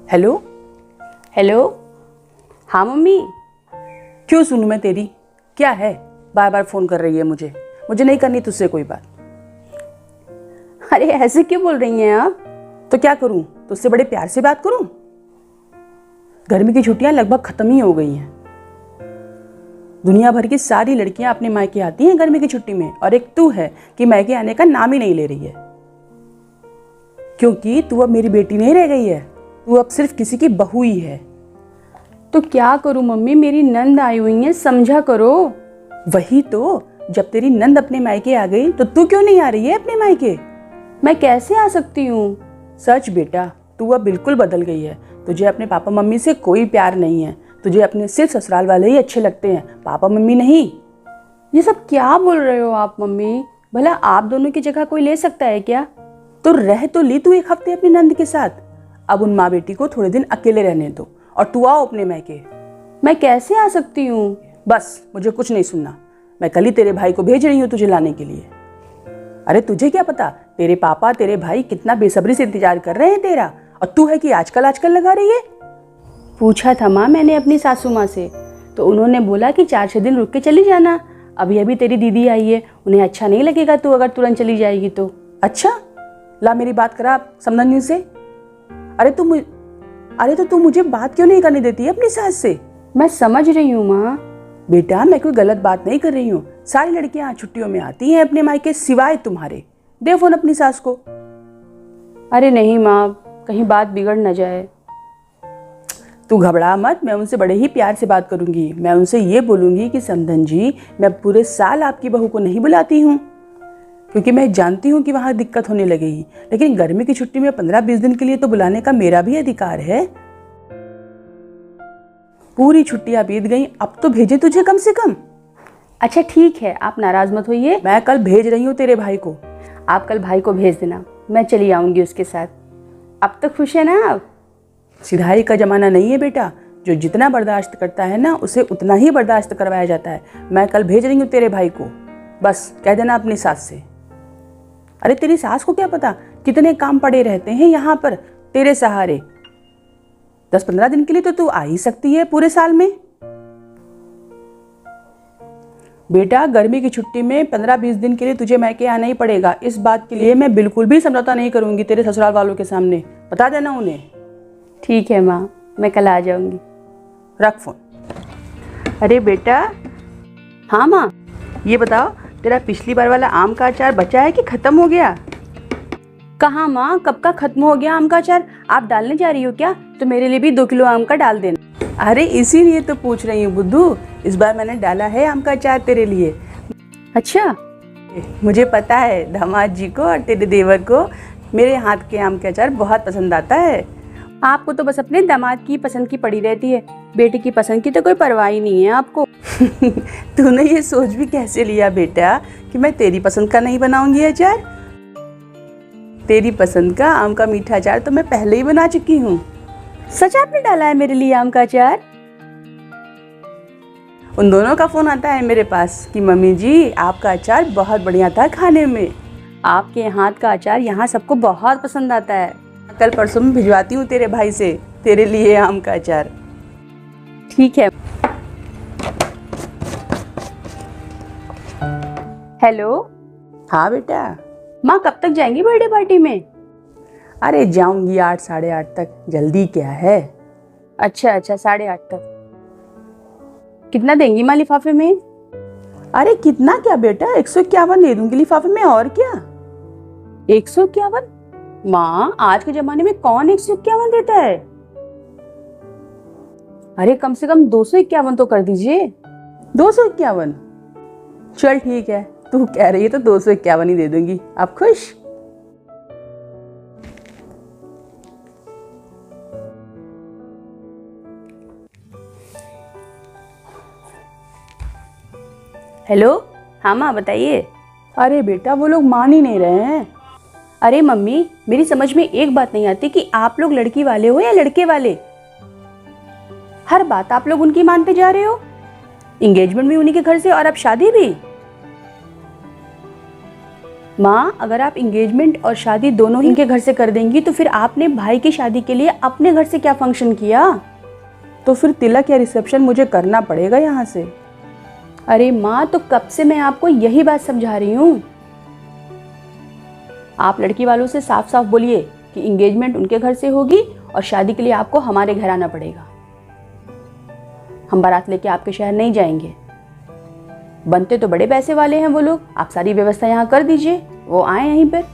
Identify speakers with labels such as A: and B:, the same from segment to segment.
A: Hello.
B: Hello. हाँ mummy.
A: क्यों सुनूं मैं तेरी? क्या है? बार बार फ़ोन कर रही है मुझे नहीं करनी तुझसे कोई बात।
B: अरे ऐसे क्यों बोल रही हैं आप?
A: तो क्या करूं? तुझसे बड़े प्यार से बात करूं? गर्मी की छुट्टियां लगभग खत्म ही हो गई हैं। दुनिया भर की सारी लड़कियां अपने मायके आती हैं गर्मी की छुट्टी में, और एक तू है कि मायके आने का नाम ही नहीं ले रही है। क्योंकि तू अब मेरी बेटी नहीं रह गई है, तू अब सिर्फ किसी की बहू ही है।
B: तो क्या करूं मम्मी, मेरी नंद आई हुई है, समझा करो।
A: वही तो, जब तेरी नंद अपने मायके आ गई तो तू क्यों नहीं आ रही है अपने मायके?
B: मैं कैसे आ सकती हूँ?
A: सच बेटा, तू अब बिल्कुल बदल गई है। तुझे अपने पापा मम्मी से कोई प्यार नहीं है। तुझे अपने सिर्फ ससुराल वाले ही अच्छे लगते हैं, पापा मम्मी नहीं।
B: ये सब क्या बोल रहे हो आप मम्मी? भला आप दोनों की जगह कोई ले सकता है क्या?
A: तो रह तो ली तू एक हफ्ते अपनी नंद के साथ। अब उन माँ बेटी को थोड़े दिन अकेले रहने दो और तू आओ अपने मायके।
B: मैं कैसे आ सकती हूँ?
A: बस मुझे कुछ नहीं सुनना। मैं कल ही तेरे भाई को भेज रही हूँ तुझे लाने के लिए। अरे तुझे क्या पता, तेरे पापा तेरे भाई कितना बेसब्री से इंतजार कर रहे हैं तेरा, और तू है कि आजकल लगा रही है।
B: पूछा था माँ मैंने अपनी सासू माँ से, तो उन्होंने बोला कि 4-6 दिन रुक के चली जाना। अभी अभी तेरी दीदी आई है, उन्हें अच्छा नहीं लगेगा तू अगर तुरंत चली जाएगी तो।
A: अच्छा, ला मेरी बात करा समझनी से। अरे तो तू मुझे बात क्यों नहीं करने देती है अपनी सास से?
B: मैं समझ रही हूँ माँ।
A: बेटा मैं कोई गलत बात नहीं कर रही हूँ। सारी लड़कियां छुट्टियों में आती हैं अपने मायके सिवाय तुम्हारे। दे फोन अपनी सास को।
B: अरे नहीं माँ, कहीं बात बिगड़ न जाए।
A: तू घबरा मत, मैं उनसे बड़े ही प्यार से बात करूंगी। मैं उनसे ये बोलूंगी कि समधन जी, मैं पूरे साल आपकी बहू को नहीं बुलाती हूँ, क्योंकि मैं जानती हूँ कि वहाँ दिक्कत होने लगेगी। लेकिन गर्मी की छुट्टी में 15-20 दिन के लिए तो बुलाने का मेरा भी अधिकार है। पूरी छुट्टियां बीत गई, अब तो भेजे तुझे कम से कम।
B: अच्छा ठीक है, आप नाराज मत होइए।
A: मैं कल भेज रही हूँ तेरे भाई को।
B: आप कल भाई को भेज देना, मैं चली आऊंगी उसके साथ। अब तो खुश है ना आप?
A: सिधाई का जमाना नहीं है बेटा। जो जितना बर्दाश्त करता है ना, उसे उतना ही बर्दाश्त करवाया जाता है। मैं कल भेज रही हूँ तेरे भाई को, बस कह देना अपनी सास से। अरे तेरी सास को क्या पता कितने काम पड़े रहते हैं यहाँ पर तेरे सहारे। 10-15 दिन के लिए तो तू आ ही सकती है पूरे साल में। बेटा गर्मी की छुट्टी में 15-20 दिन के लिए तुझे मायके आना ही पड़ेगा। इस बात के लिए मैं बिल्कुल भी समझौता नहीं करूंगी तेरे ससुराल वालों के सामने, बता देना उन्हें।
B: ठीक है माँ, मैं कल आ जाऊंगी।
A: रख फोन।
B: अरे बेटा।
A: हाँ माँ, ये बताओ तेरा पिछली बार वाला आम का अचार बचा है कि खत्म हो गया?
B: कहाँ माँ, कब का खत्म हो गया आम का अचार? आप डालने जा रही हो क्या? तो मेरे लिए भी 2 किलो आम का डाल देना।
A: अरे इसीलिए तो पूछ रही हूँ बुद्धू, इस बार मैंने डाला है आम का अचार तेरे लिए।
B: अच्छा,
A: मुझे पता है दामाद जी को और तेरे देवर को मेरे हाथ के आम का अचार बहुत पसंद आता है।
B: आपको तो बस अपने दामाद की पसंद की पड़ी रहती है, बेटी की पसंद की तो कोई परवाह ही नहीं है आपको।
A: तूने ये सोच भी कैसे लिया बेटा कि मैं तेरी पसंद का नहीं बनाऊंगी अचार? तेरी पसंद का आम का मीठा अचार तो मैं पहले ही बना चुकी हूँ।
B: सच आपने डाला है मेरे लिए आम का अचार?
A: उन दोनों का फोन आता है मेरे पास कि मम्मी जी आपका अचार बहुत बढ़िया था खाने में।
B: आपके हाथ का अचार यहाँ सबको बहुत पसंद आता है।
A: कल परसों में भिजवाती हूँ तेरे भाई से तेरे लिए आम का अचार।
B: ठीक है। हेलो।
A: हाँ बेटा।
B: माँ कब तक जाएंगी बर्थडे पार्टी में?
A: अरे जाऊंगी 8-8:30 तक, जल्दी क्या है।
B: अच्छा 8:30 तक। कितना देंगी माँ लिफाफे में?
A: अरे कितना क्या बेटा, 151 दे दूंगी लिफाफे में, और क्या।
B: 151? माँ आज के जमाने में कौन 151 देता है? अरे कम से कम 251 तो कर दीजिए।
A: 251? चल ठीक है, तू कह रही है तो 251 ही दे दूंगी। आप खुश?
B: हेलो। हाँ माँ बताइए।
A: अरे बेटा वो लोग मान ही नहीं रहे हैं।
B: अरे मम्मी, मेरी समझ में एक बात नहीं आती कि आप लोग लड़की वाले हो या लड़के वाले। हर बात आप लोग उनकी मानते जा रहे हो। एंगेजमेंट भी उन्हीं के घर से और अब शादी भी। माँ, अगर आप इंगेजमेंट और शादी दोनों ही इनके घर से कर देंगी तो फिर आपने भाई की शादी के लिए अपने घर से क्या फंक्शन किया?
A: तो फिर तिलक या रिसेप्शन मुझे करना पड़ेगा यहाँ से।
B: अरे माँ, तो कब से मैं आपको यही बात समझा रही हूँ। आप लड़की वालों से साफ साफ बोलिए कि इंगेजमेंट उनके घर से होगी और शादी के लिए आपको हमारे घर आना पड़ेगा। हम बारात लेके आपके शहर नहीं जाएंगे। बनते तो बड़े पैसे वाले हैं वो लोग, आप सारी व्यवस्था यहाँ कर दीजिए, वो आए यहीं पर।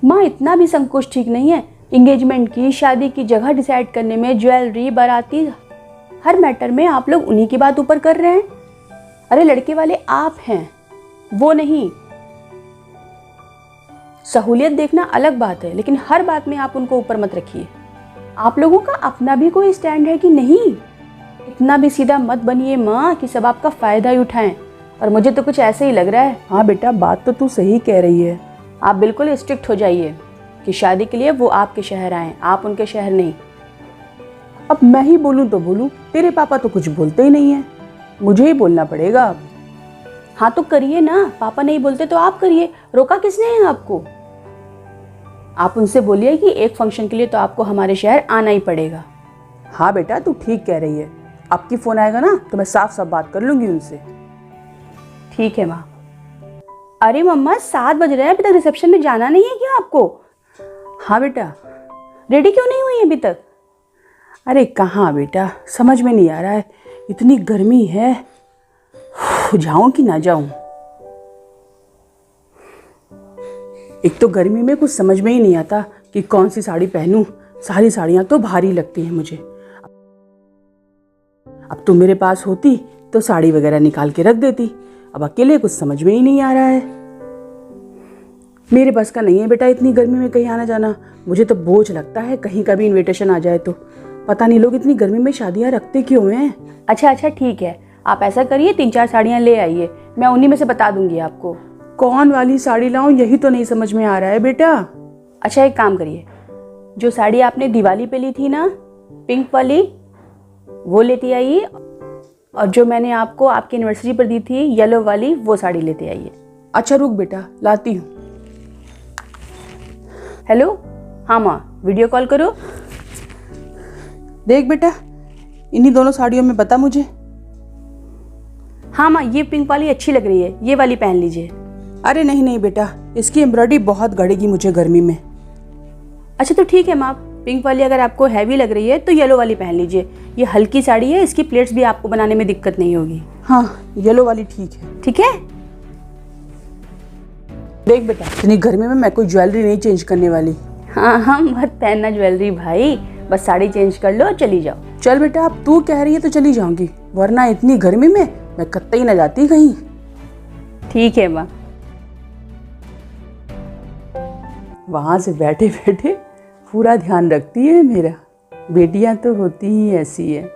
B: माँ, इतना भी संकोच ठीक नहीं है। इंगेजमेंट की, शादी की जगह डिसाइड करने में, ज्वेलरी, बाराती, हर मैटर में आप लोग उन्हीं की बात ऊपर कर रहे हैं। अरे लड़के वाले आप हैं, वो नहीं। सहूलियत देखना अलग बात है, लेकिन हर बात में आप उनको ऊपर मत रखिए। आप लोगों का अपना भी कोई स्टैंड है कि नहीं? इतना भी सीधा मत बनिए माँ कि सब आपका फ़ायदा ही उठाएं। और मुझे तो कुछ ऐसे ही लग रहा है।
A: हाँ बेटा, बात तो तू सही कह रही है।
B: आप बिल्कुल स्ट्रिक्ट हो जाइए कि शादी के लिए वो आपके शहर आएँ, आप उनके शहर नहीं।
A: अब मैं ही बोलूँ तो बोलूँ, तेरे पापा तो कुछ बोलते ही नहीं है, मुझे ही बोलना पड़ेगा अब।
B: हाँ तो करिए ना, पापा नहीं बोलते तो आप करिए, रोका किसने है आपको? आप उनसे बोलिए कि एक फंक्शन के लिए तो आपको हमारे शहर आना ही पड़ेगा।
A: हाँ बेटा, तू ठीक कह रही है। आपकी फ़ोन आएगा ना तो मैं साफ साफ बात कर लूँगी उनसे।
B: ठीक है माँ। अरे मम्मा, 7 बज रहे हैं, अभी तक रिसेप्शन में जाना नहीं है क्या आपको?
A: हाँ बेटा।
B: रेडी क्यों नहीं हुई अभी तक?
A: अरे कहाँ बेटा, समझ में नहीं आ रहा है, इतनी गर्मी है, जाऊँ कि ना जाऊँ। एक तो गर्मी में कुछ समझ में ही नहीं आता कि कौन सी साड़ी पहनूं। सारी साड़ियाँ तो भारी लगती हैं मुझे। अब तू मेरे पास होती तो साड़ी वगैरह निकाल के रख देती। अब अकेले कुछ समझ में ही नहीं आ रहा है। मेरे बस का नहीं है बेटा इतनी गर्मी में कहीं आना जाना। मुझे तो बोझ लगता है कहीं का भी इन्विटेशन आ जाए तो। पता नहीं लोग इतनी गर्मी में शादियाँ रखते क्यों हैं।
B: अच्छा ठीक है, आप ऐसा करिए, 3-4 साड़ियाँ ले आइए, मैं उन्हीं में से बता दूंगी आपको।
A: कौन वाली साड़ी लाऊं, यही तो नहीं समझ में आ रहा है बेटा।
B: अच्छा एक काम करिए, जो साड़ी आपने दिवाली पे ली थी ना, पिंक वाली, वो लेती आइए। और जो मैंने आपको आपकी एनिवर्सरी पर दी थी येलो वाली, वो साड़ी लेते आइए।
A: अच्छा रुक बेटा, लाती हूँ।
B: हेलो, हाँ माँ, वीडियो कॉल करो।
A: देख बेटा, इन्हीं दोनों साड़ियों में बता मुझे।
B: हाँ माँ, ये पिंक वाली अच्छी लग रही है, ये वाली पहन लीजिए।
A: अरे नहीं बेटा, इसकी एम्ब्रॉयडरी बहुत गड़ेगी मुझे गर्मी में।
B: अच्छा तो ठीक है माँ, पिंक वाली अगर आपको हैवी लग रही है तो येलो वाली पहन लीजिए। ये हल्की साड़ी है, इसकी प्लेट्स भी आपको बनाने में दिक्कत नहीं होगी।
A: हाँ, येलो वाली ठीक है।
B: ठीक है।
A: देख बेटा, इतनी गर्मी में मैं कोई ज्वेलरी नहीं चेंज करने वाली।
B: हाँ, मत पहनना ज्वेलरी भाई, बस साड़ी चेंज कर लो और चली जाओ।
A: चल बेटा, अब तू कह रही है तो चली जाऊंगी, वरना इतनी गर्मी में मैं कतई ना जाती कहीं।
B: ठीक है माँ।
A: वहाँ से बैठे बैठे पूरा ध्यान रखती है मेरा। बेटियाँ तो होती ही ऐसी है,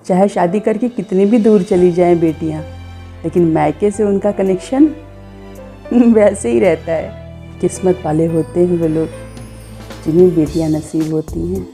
A: चाहे शादी करके कितनी भी दूर चली जाएं बेटियाँ, लेकिन मायके से उनका कनेक्शन वैसे ही रहता है। किस्मत वाले होते हैं वो लोग जिन्हें बेटियाँ नसीब होती हैं।